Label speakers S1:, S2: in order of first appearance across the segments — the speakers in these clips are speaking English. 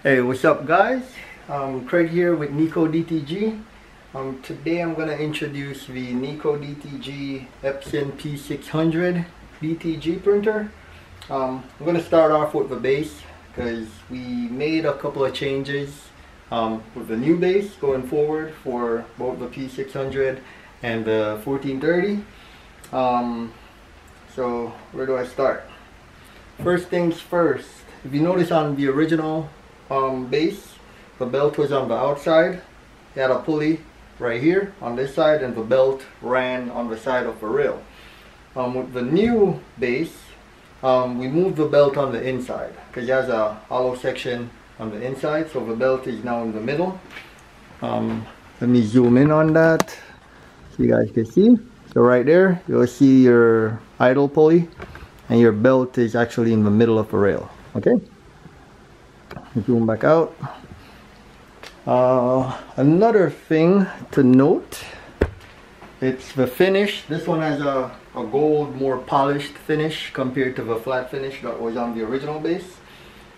S1: Hey, what's up guys? Craig here with Nikko DTG. Today I'm going to introduce the Nikko DTG Epson P600 DTG printer. I'm going to start off with the base because we made a couple of changes with the new base going forward for both the P600 and the 1430. So where do I start? First things first, if you notice on the original base, the belt was on the outside. It had a pulley right here on this side, and the belt ran on the side of the rail. With the new base, we moved the belt on the inside because it has a hollow section on the inside, so the belt is now in the middle. Let me zoom in on that so you guys can see. So right there, you'll see your idle pulley, and your belt is actually in the middle of the rail. Okay. Zoom back out. Another thing to note, it's the finish. This one has a gold, more polished finish compared to the flat finish that was on the original base.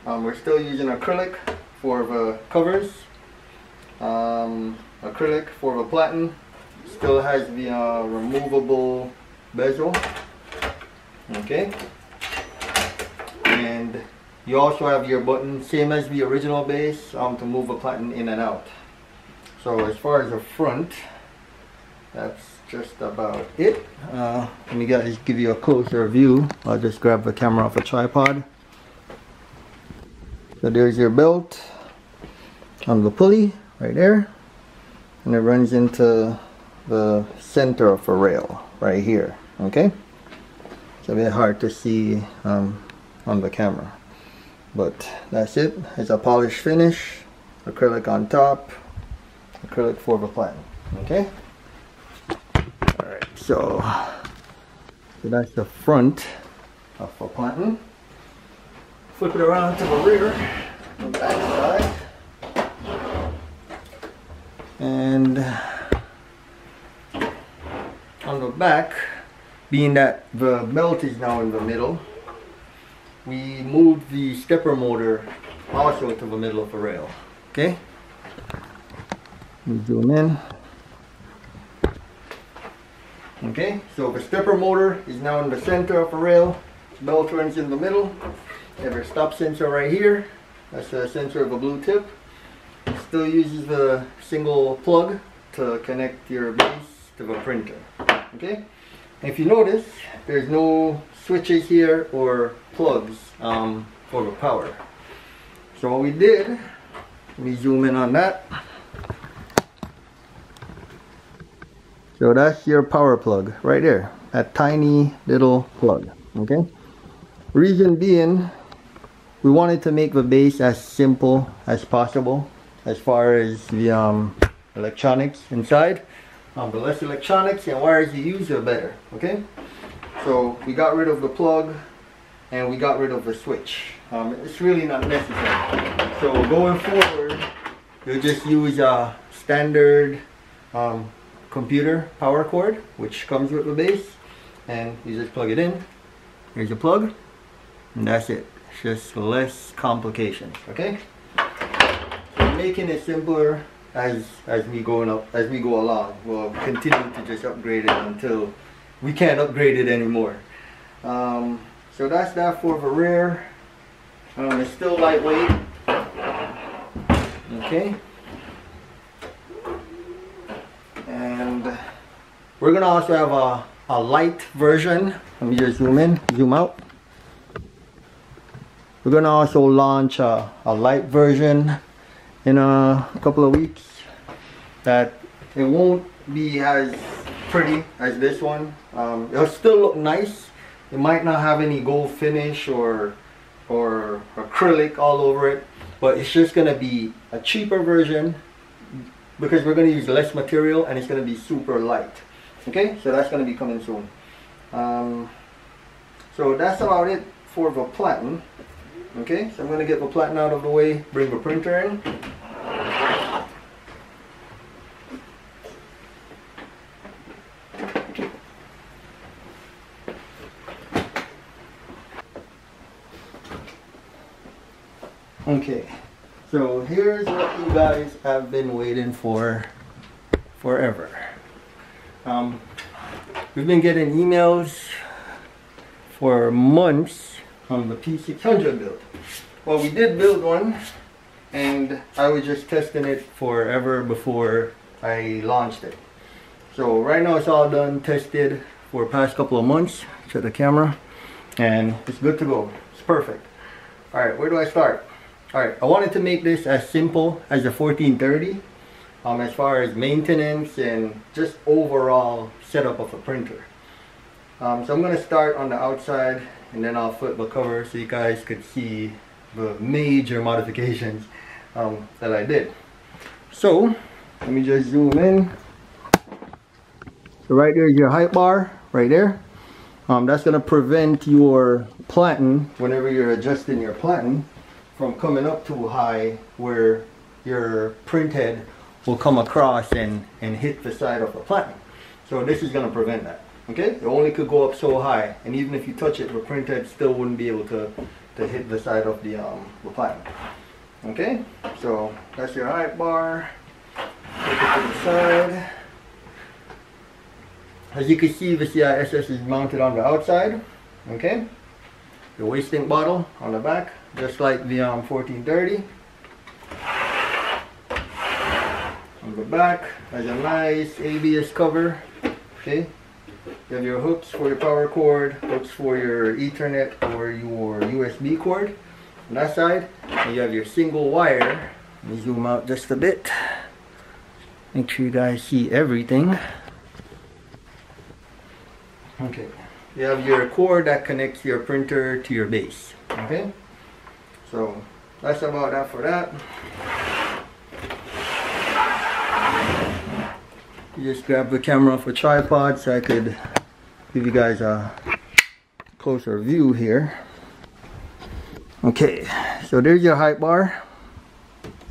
S1: We're still using acrylic for the covers, acrylic for the platen. Still has the removable bezel. Okay, and you also have your button, same as the original base, to move the platen in and out. So as far as the front, that's just about it. Let me guys give you a closer view. I'll just grab the camera off a tripod. So there's your belt on the pulley right there, and it runs into the center of the rail right here. Okay, it's a bit hard to see on the camera, but that's it. It's a polished finish, acrylic on top, acrylic for the platen. Okay, alright, so that's the front of the platen. Flip it around to the rear, the back side, and on the back, being that the belt is now in the middle, we moved the stepper motor also to the middle of the rail. Okay, zoom in. Okay, so the stepper motor is now in the center of the rail. Belt runs in the middle. You have your stop sensor right here. That's the sensor of a blue tip. It still uses the single plug to connect your base to the printer. Okay, and if you notice, there's no switches here or plugs for the power. So what we did, let me zoom in on that. So that's your power plug right there, that tiny little plug. Okay, reason being, we wanted to make the base as simple as possible as far as the electronics inside. The less electronics and wires you use, the better. Okay, so we got rid of the plug and we got rid of the switch. It's really not necessary. So going forward, you'll just use a standard computer power cord, which comes with the base, and you just plug it in. Here's your plug, and that's it. It's just less complications. Okay, so making it simpler as we go along. We'll continue to just upgrade it until we can't upgrade it anymore. So that's that for the rear. It's still lightweight. Okay, and we're gonna also have a light version. Let me just zoom in, zoom out. We're gonna also launch a light version in a couple of weeks. That it won't be as pretty as this one. It'll still look nice. It might not have any gold finish or acrylic all over it, but it's just gonna be a cheaper version because we're gonna use less material, and it's gonna be super light. Okay, so that's gonna be coming soon. So that's about it for the platen. Okay, so I'm gonna get the platen out of the way, bring the printer in. Okay, So here's what you guys have been waiting for forever. We've been getting emails for months on the P600 build. Well, we did build one, and I was just testing it forever before I launched it. So right now it's all done, tested for the past couple of months. Check the camera, and it's good to go. It's perfect. Alright, where do I start? Alright, I wanted to make this as simple as a 1430 as far as maintenance and just overall setup of a printer. So I'm going to start on the outside, and then I'll flip the cover so you guys could see the major modifications that I did. So let me just zoom in. So right there is your height bar right there. That's going to prevent your platen, whenever you're adjusting your platen, from coming up too high where your print head will come across and hit the side of the platen. So this is going to prevent that. Okay, it only could go up so high, and even if you touch it, the print head still wouldn't be able to hit the side of the platen. Okay, so that's your height bar. Take it to the side. As you can see, the CISS is mounted on the outside. Okay, your waste ink bottle on the back, just like the 1430. On the back has a nice ABS cover. Okay, you have your hooks for your power cord, hooks for your Ethernet or your USB cord. On that side, and you have your single wire. Let me zoom out just a bit. Make sure you guys see everything. Okay, you have your cord that connects your printer to your base. Okay, so that's about that for that. You just grab the camera off a tripod so I could give you guys a closer view here. Okay, so there's your height bar.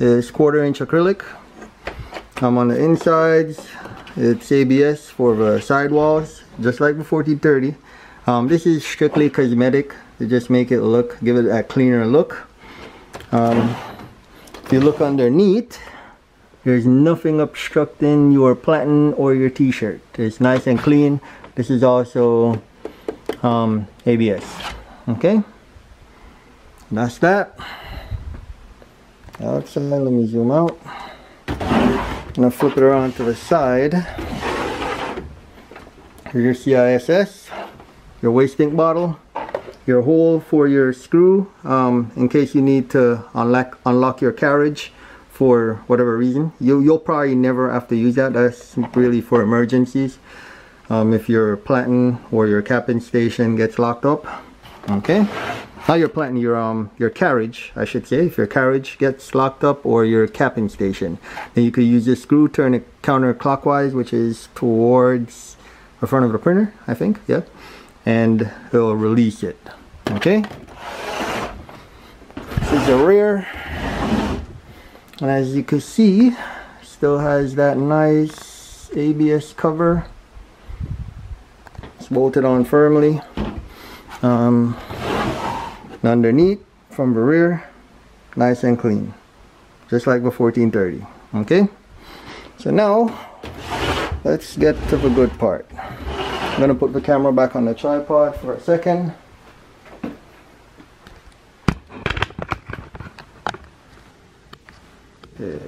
S1: It's 1/4 inch acrylic. On the insides, it's ABS for the sidewalls, just like the 1430. This is strictly cosmetic to just make it look, give it a cleaner look. If you look underneath, there's nothing obstructing your platen or your t-shirt. It's nice and clean. This is also ABS. Okay, that's that. Outside, let me zoom out. I'm gonna flip it around to the side. Here's your CISS, your waste ink bottle, your hole for your screw in case you need to unlock your carriage for whatever reason. You'll probably never have to use that. That's really for emergencies. If your platen or your capping station gets locked up. Okay, not your platen, your carriage, I should say. If your carriage gets locked up, or your capping station, then you could use this screw, turn it counterclockwise, which is towards the front of the printer, I think. Yeah, and it'll release it. Okay, this is the rear. And as you can see, still has that nice ABS cover. It's bolted on firmly. Underneath, from the rear, nice and clean, just like the 1430. Okay, so now let's get to the good part. I'm gonna put the camera back on the tripod for a second. Okay.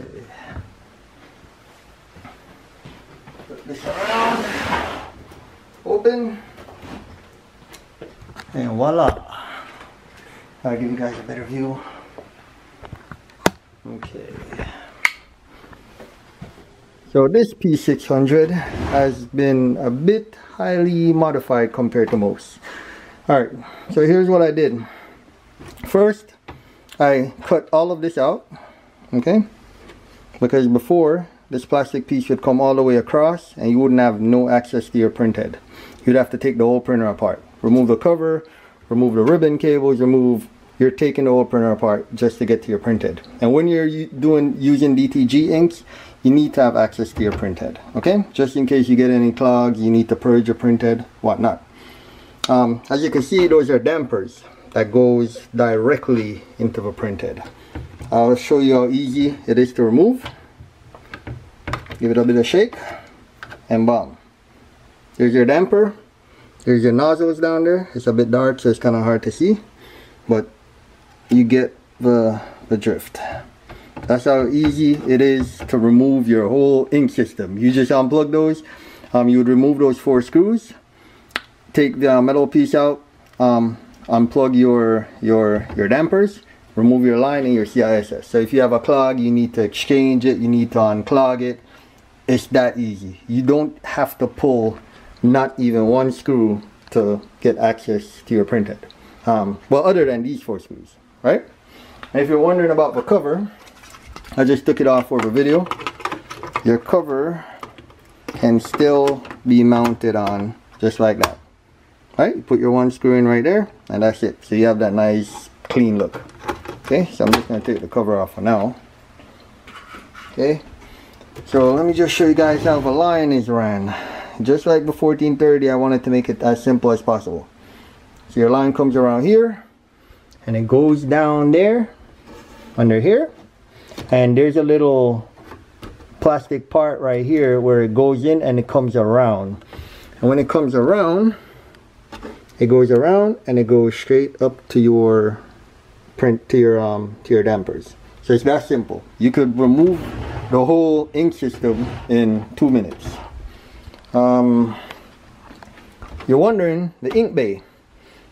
S1: Put this around, open, and voila. I'll give you guys a better view. Okay. So this P600 has been a bit highly modified compared to most. Alright, so here's what I did. First, I cut all of this out. Okay? Because before, this plastic piece would come all the way across and you wouldn't have no access to your print head. You'd have to take the whole printer apart. Remove the cover, remove the ribbon cables, you're taking the whole printer apart just to get to your print head. And when you're using DTG inks, you need to have access to your print head. Okay? Just in case you get any clogs, you need to purge your print head, whatnot. As you can see, those are dampers that goes directly into the print head. I'll show you how easy it is to remove. Give it a bit of shake, and bam. There's your damper. There's your nozzles down there. It's a bit dark, so it's kind of hard to see, but you get the drift. That's how easy it is to remove your whole ink system. You just unplug those. You would remove those 4 screws, take the metal piece out, unplug your dampers, remove your line and your CISS. So if you have a clog, you need to exchange it, you need to unclog it. It's that easy. You don't have to pull not even 1 screw to get access to your printhead. Well, other than these 4 screws, right? And if you're wondering about the cover, I just took it off for the video. Your cover can still be mounted on just like that. Right? You put your 1 screw in right there, and that's it. So you have that nice clean look. Okay, so I'm just going to take the cover off for now. Okay, so let me just show you guys how the line is ran. Just like the 1430, I wanted to make it as simple as possible. So your line comes around here, and it goes down there, under here, and there's a little plastic part right here where it goes in and it comes around. And when it comes around, it goes around and it goes straight up to your print, to your dampers. So it's that simple. You could remove the whole ink system in 2 minutes. You're wondering the ink bay.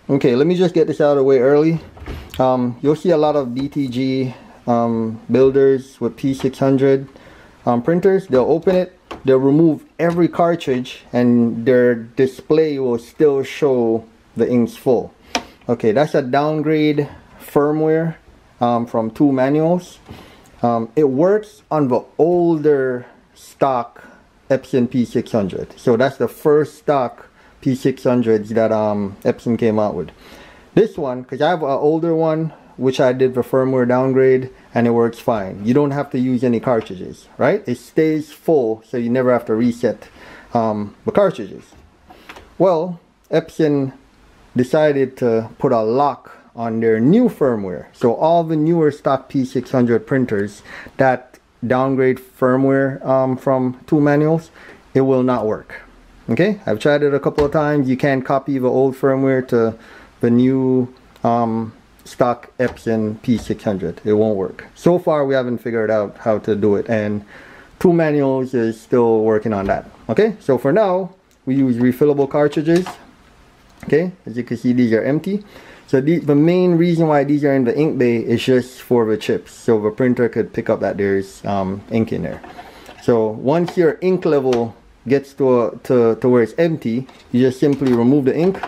S1: Okay, let me just get this out of the way early. You'll see a lot of DTG builders with P600 printers. They'll open it, they'll remove every cartridge, and their display will still show the inks full. Okay, that's a downgrade firmware from 2 manuals. It works on the older stock Epson P600. So that's the first stock P600s that Epson came out with. This one, because I have an older one which I did the firmware downgrade, and it works fine. You don't have to use any cartridges, right? It stays full, so you never have to reset the cartridges. Well, Epson decided to put a lock on their new firmware. So all the newer stock P600 printers that downgrade firmware from 2 manuals, it will not work. Okay, I've tried it a couple of times. You can't copy the old firmware to the new stock Epson P600. It won't work. So far we haven't figured out how to do it, and 2 manuals is still working on that. Okay, so for now we use refillable cartridges. Okay, as you can see, these are empty. So the main reason why these are in the ink bay is just for the chips, so the printer could pick up that there's ink in there. So once your ink level gets to where it's empty, you just simply remove the ink,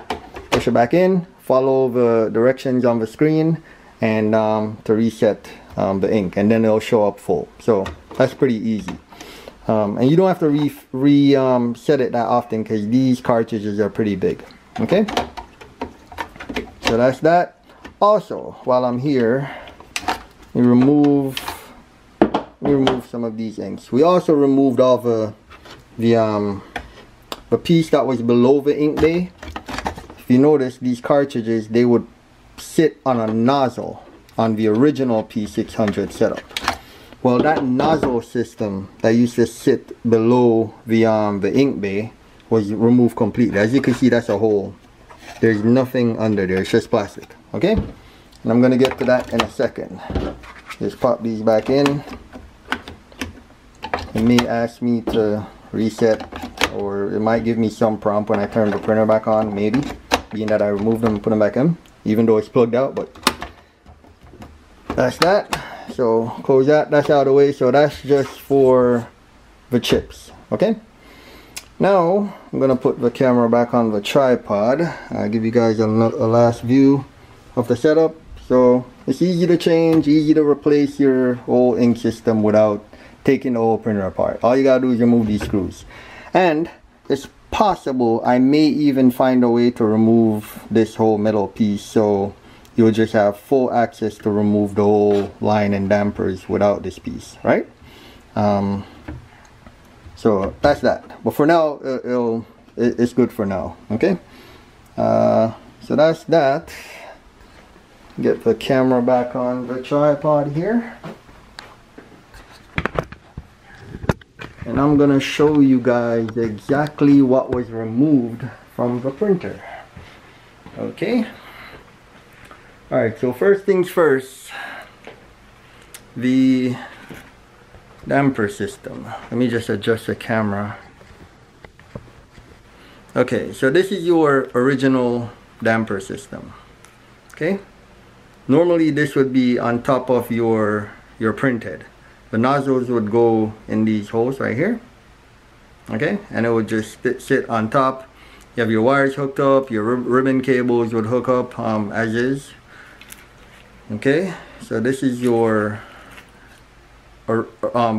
S1: push it back in, follow the directions on the screen, and to reset the ink, and then it'll show up full. So that's pretty easy. And you don't have to reset it that often, because these cartridges are pretty big. Okay, so that's that. Also, while I'm here, we remove some of these inks. We also removed all the piece that was below the ink bay. If you notice, these cartridges, they would sit on a nozzle on the original P600 setup. Well, that nozzle system that used to sit below the ink bay was removed completely. As you can see, that's a hole. There's nothing under there. It's just plastic. Okay, and I'm gonna get to that in a second. Just pop these back in. It may ask me to reset, or it might give me some prompt when I turn the printer back on, maybe, being that I removed them and put them back in, even though it's plugged out. But that's that. So close that. That's out of the way. So that's just for the chips. Okay, now I'm gonna put the camera back on the tripod. I'll give you guys a last view of the setup. So it's easy to change, easy to replace your whole ink system without taking the whole printer apart. All you gotta do is remove these screws, and it's possible I may even find a way to remove this whole metal piece, so you'll just have full access to remove the whole line and dampers without this piece, right? So that's that. But for now, it's good for now. Okay, so that's that. Get the camera back on the tripod here. And I'm gonna show you guys exactly what was removed from the printer. Okay. Alright, so first things first, the damper system. Let me just adjust the camera. Okay, so this is your original damper system. Okay, normally this would be on top of your print head. The nozzles would go in these holes right here. Okay, and it would just sit on top. You have your wires hooked up, your ribbon cables would hook up as is. Okay, so this is your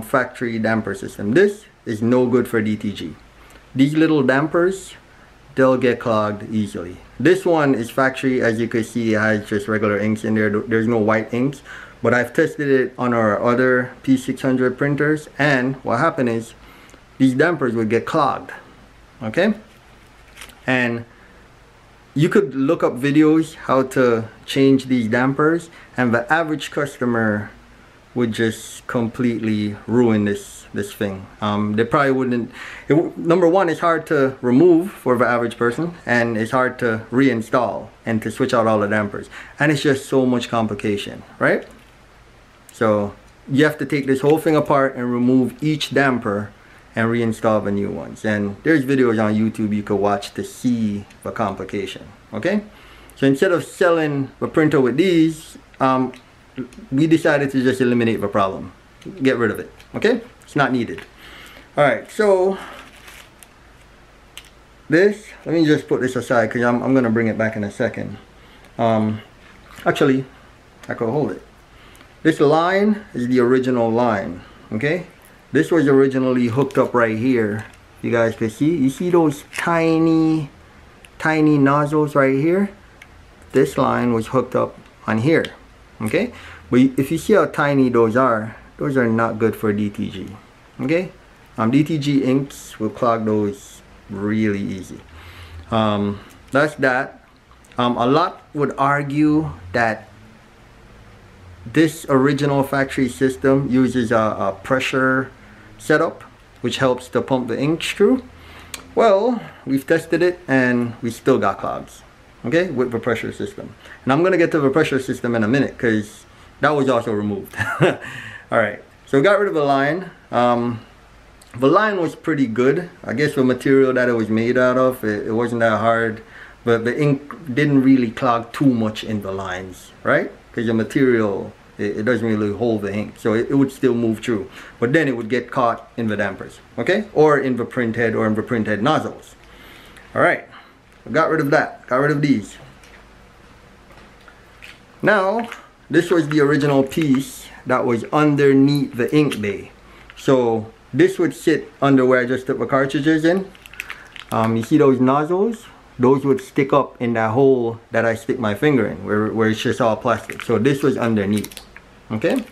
S1: factory damper system. This is no good for DTG. These little dampers, they'll get clogged easily. This one is factory. As you can see, it has just regular inks in there. There's no white inks, but I've tested it on our other P600 printers, and what happened is these dampers would get clogged. Okay, and you could look up videos how to change these dampers, and the average customer would just completely ruin this thing. They probably wouldn't. Number one, it's hard to remove for the average person, and it's hard to reinstall and to switch out all the dampers, and it's just so much complication, right? So you have to take this whole thing apart and remove each damper and reinstall the new ones. And there's videos on YouTube you could watch to see the complication. Okay, so instead of selling the printer with these, we decided to just eliminate the problem, get rid of it. Okay, it's not needed. All right, so this, let me just put this aside because I'm gonna bring it back in a second. Actually, I could hold it. This line is the original line. Okay, this was originally hooked up right here. You guys can see, you see those tiny nozzles right here? This line was hooked up on here. Okay, but if you see how tiny those are not good for DTG. Okay, DTG inks will clog those really easy. That's that. A lot would argue that this original factory system uses a pressure setup which helps to pump the ink through. Well, we've tested it and we still got clogs, okay, with the pressure system. And I'm gonna get to the pressure system in a minute because that was also removed. All right, so we got rid of the line. The line was pretty good. I guess the material that it was made out of, it wasn't that hard, but the ink didn't really clog too much in the lines, right? Because the material, it doesn't really hold the ink, so it would still move through, but then it would get caught in the dampers, okay, or in the print head or in the print head nozzles. All right, we got rid of that, got rid of these. Now this was the original piece that was underneath the ink bay, so this would sit under where I just took the cartridges in. You see those nozzles? Those would stick up in that hole that I stick my finger in, where it's just all plastic. So this was underneath. Okay,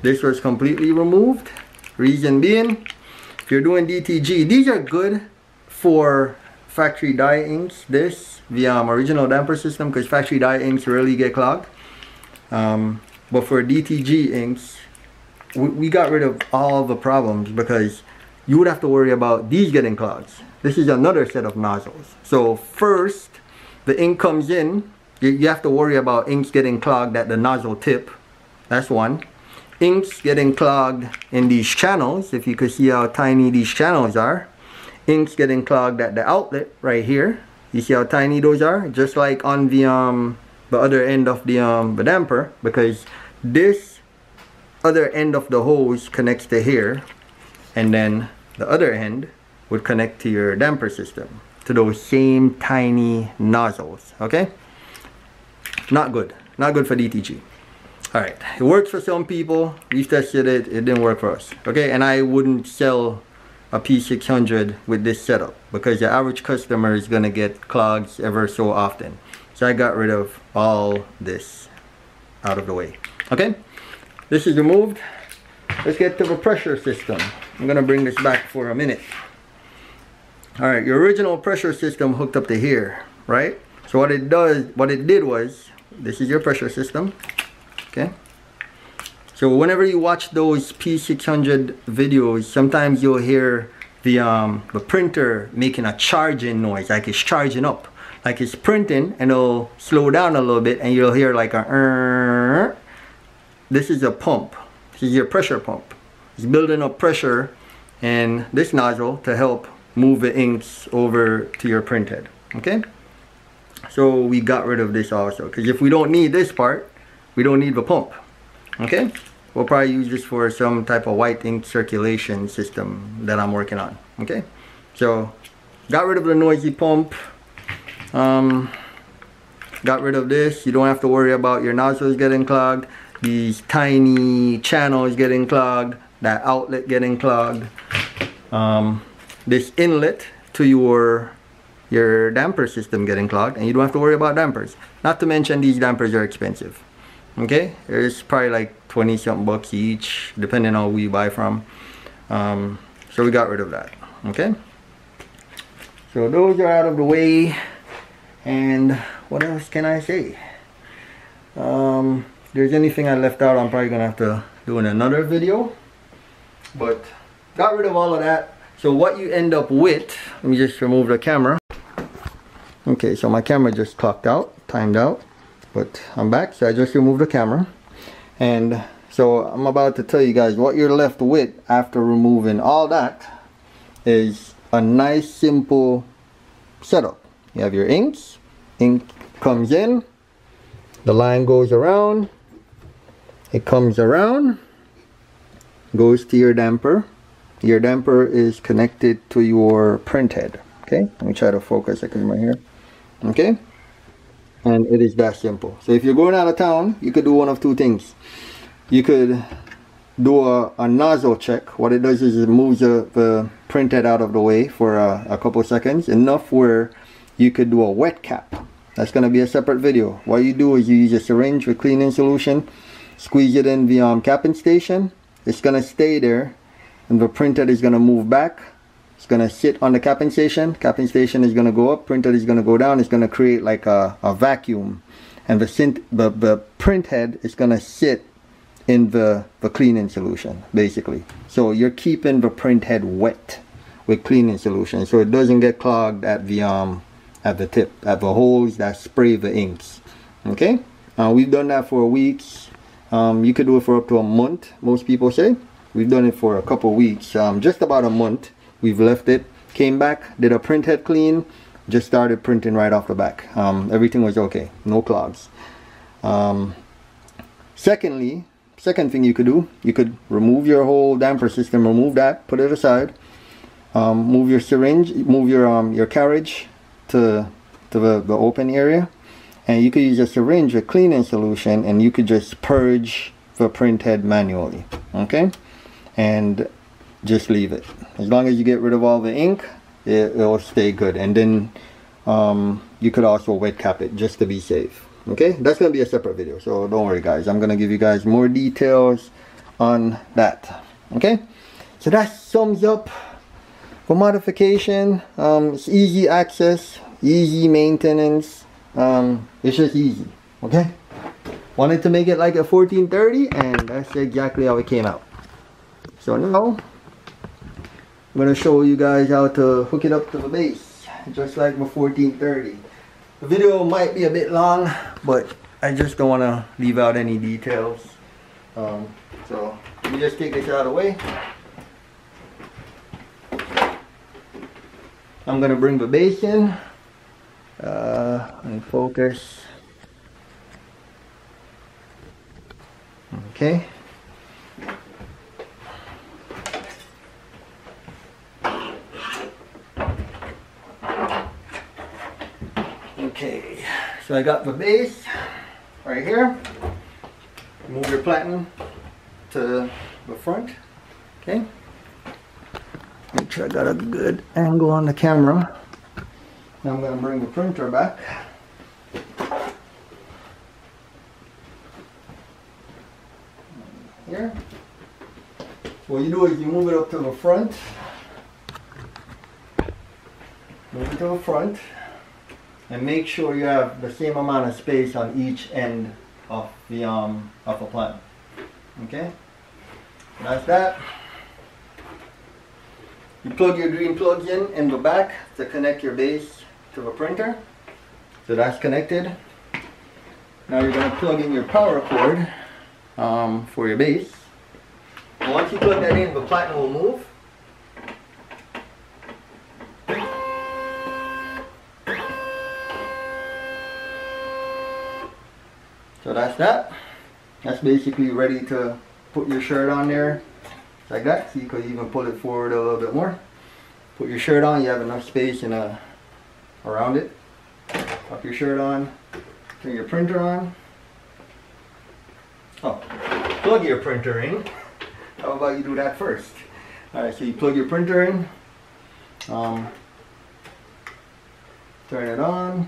S1: this was completely removed. Reason being, if you're doing DTG, these are good for factory dye inks. The original damper system, because factory dye inks rarely get clogged. But for DTG inks, we got rid of all the problems because you would have to worry about these getting clogged. This is another set of nozzles. So first, the ink comes in. You have to worry about inks getting clogged at the nozzle tip. That's one. Inks getting clogged in these channels. If you could see how tiny these channels are. Inks getting clogged at the outlet right here. You see how tiny those are? Just like on the other end of the damper, because this other end of the hose connects to here, and then the other end would connect to your damper system, to those same tiny nozzles. Okay, not good, not good for DTG. All right, it works for some people. We've tested it, it didn't work for us. Okay, and I wouldn't sell a P600 with this setup because the average customer is gonna get clogs ever so often. So I got rid of all this out of the way. Okay, this is removed. Let's get to the pressure system. I'm gonna bring this back for a minute. All right, your original pressure system hooked up to here, right? So what it did was this is your pressure system. Okay. So whenever you watch those P600 videos, sometimes you'll hear the printer making a charging noise, like it's charging up, like it's printing, and it'll slow down a little bit, and you'll hear like a. This is a pump. This is your pressure pump. It's building up pressure in this nozzle to help move the inks over to your printhead. Okay. So we got rid of this also, because if we don't need this part, we don't need the pump. Okay. We'll probably use this for some type of white ink circulation system that I'm working on. Okay, so got rid of the noisy pump. Got rid of this. You don't have to worry about your nozzles getting clogged, these tiny channels getting clogged, that outlet getting clogged, this inlet to your damper system getting clogged, and you don't have to worry about dampers. Not to mention these dampers are expensive. Okay, it's probably like 20 something bucks each, depending on who you buy from. So we got rid of that. Okay, so those are out of the way. And what else can I say? If there's anything I left out, I'm probably gonna have to do in another video. But got rid of all of that. So what you end up with, let me just remove the camera. Okay, so my camera just clocked out, timed out. But I'm back, so I just removed the camera. And so I'm about to tell you guys what you're left with after removing all that is a nice simple setup. You have your inks. Ink comes in, the line goes around, it comes around, goes to your damper. Your damper is connected to your printhead. Okay, let me try to focus it because I'm right here. Okay. And it is that simple. So if you're going out of town, you could do one of two things. You could do a nozzle check. What it does is it moves the printhead out of the way for a couple seconds, enough where you could do a wet cap. That's going to be a separate video. What you do is you use a syringe with cleaning solution, squeeze it in the capping station. It's going to stay there, and the printhead is going to move back. It's going to sit on the capping station. Capping station is going to go up. Printhead is going to go down. It's going to create like a vacuum. And the printhead is going to sit in the cleaning solution, basically. So you're keeping the printhead wet with cleaning solution, so it doesn't get clogged at the tip, at the holes that spray the inks. Okay? We've done that for weeks. You could do it for up to a month, most people say. We've done it for a couple weeks, just about a month. We've left it, came back, did a printhead clean, just started printing right off the back. Everything was okay, no clogs. Second thing you could do, you could remove your whole damper system, remove that, put it aside, move your syringe, move your carriage to the open area, and you could use a syringe with cleaning solution, and you could just purge the printhead manually. Okay, and just leave it. As long as you get rid of all the ink, it'll stay good. And then you could also wet cap it just to be safe. Okay, that's going to be a separate video, so don't worry guys. I'm going to give you guys more details on that. Okay, so that sums up for modification. It's easy access, easy maintenance. It's just easy. Okay, wanted to make it like a 1430, and that's exactly how it came out. So now I'm going to show you guys how to hook it up to the base, just like my 1430. The video might be a bit long, but I just don't want to leave out any details. So let me just take this out of the way. I'm going to bring the base in and focus. Okay. Okay, so I got the base right here. Move your platen to the front. Okay, make sure I got a good angle on the camera. Now I'm going to bring the printer back. Here. What you do is you move it up to the front. Move it to the front. and make sure you have the same amount of space on each end of the of a platen. Okay, that's that. You plug your green plugs in the back to connect your base to the printer. So that's connected. Now you're going to plug in your power cord for your base. And once you plug that in, the platen will move. So that's that. That's basically ready to put your shirt on there like that. So you could even pull it forward a little bit more. Put your shirt on, you have enough space around it. Pop your shirt on, turn your printer on. Oh, plug your printer in. How about you do that first? Alright, so you plug your printer in. Turn it on.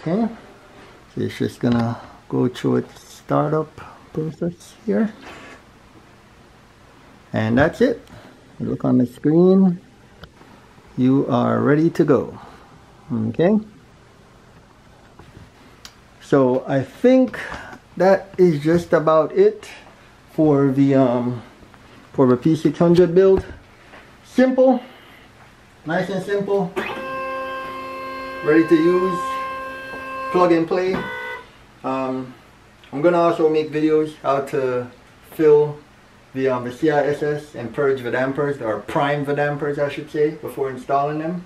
S1: Okay, so it's just gonna go through its startup process here, and that's it. Look on the screen, you are ready to go. Okay, so I think that is just about it for the P600 build. Simple, nice and simple, ready to use. Plug and play. I'm gonna also make videos how to fill the CISS and purge the dampers, or prime the dampers I should say, before installing them,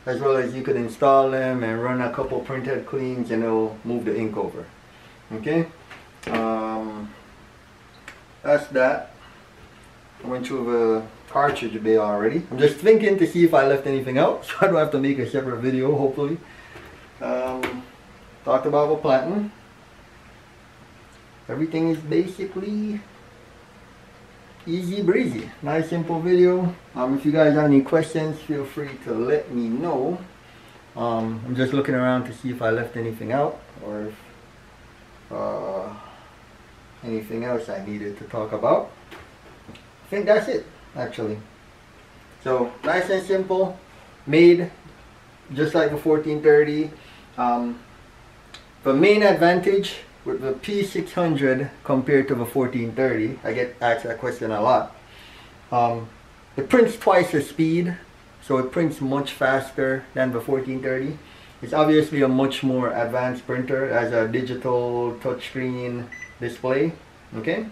S1: as well as you could install them and run a couple printhead cleans and it'll move the ink over. Okay, that's that. I went through the cartridge bay already. I'm just thinking to see if I left anything out, so I don't have to make a separate video, hopefully. Talked about the platen. Everything is basically easy breezy. Nice simple video. If you guys have any questions, feel free to let me know. I'm just looking around to see if I left anything out, or if anything else I needed to talk about. I think that's it, actually. So nice and simple, made just like the 1430. The main advantage with the P600 compared to the 1430, I get asked that question a lot. It prints twice the speed, so it prints much faster than the 1430. It's obviously a much more advanced printer, as a digital touchscreen display. Okay,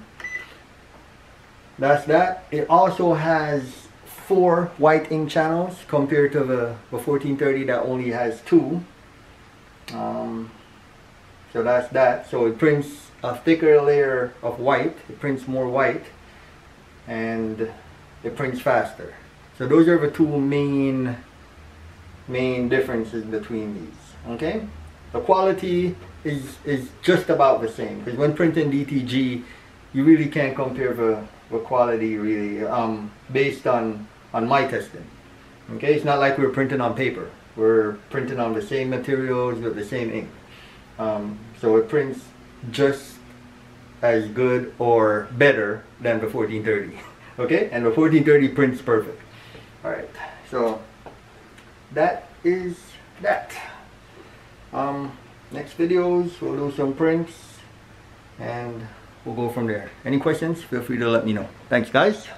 S1: that's that. It also has 4 white ink channels compared to the 1430 that only has 2. So that's that. So it prints a thicker layer of white. It prints more white, and it prints faster. So those are the 2 main differences between these. Okay, the quality is just about the same, because when printing DTG, you really can't compare the quality really based on my testing. Okay, it's not like we're printing on paper. We're printing on the same materials with the same ink. So it prints just as good or better than the 1430. Okay, and the 1430 prints perfect. Alright, so that is that. Next videos we'll do some prints and we'll go from there. Any questions, feel free to let me know. Thanks guys.